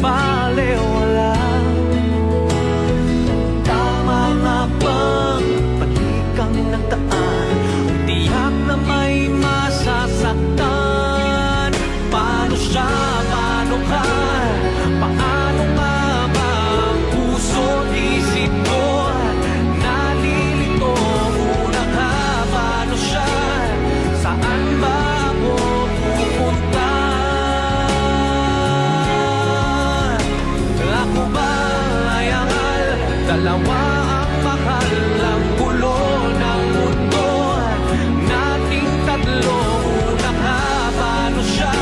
balewala. Tama nga bang balikang nagdaan, ang tiyak na may masasaktan? Paano siya, paano ka, paano nga ba ang puso't isip ko? Nalilito, una ka, paano siya, saan ba ako pupunta? Ako ba ay angal, dalawa ang mahal, ang gulo ng mundo nating tatlo. Una ka, paano siya,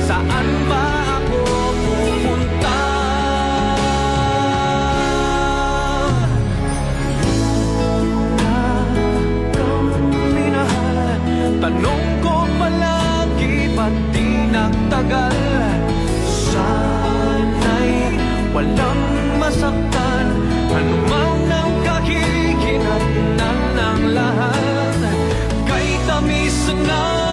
saan ba ako pupunta? Una kang minahal, tanong ko palagi, ba't di nagtagal? Sana'y walang masaktan, anumang nang kahihinatnan ng lahat, kay tamis na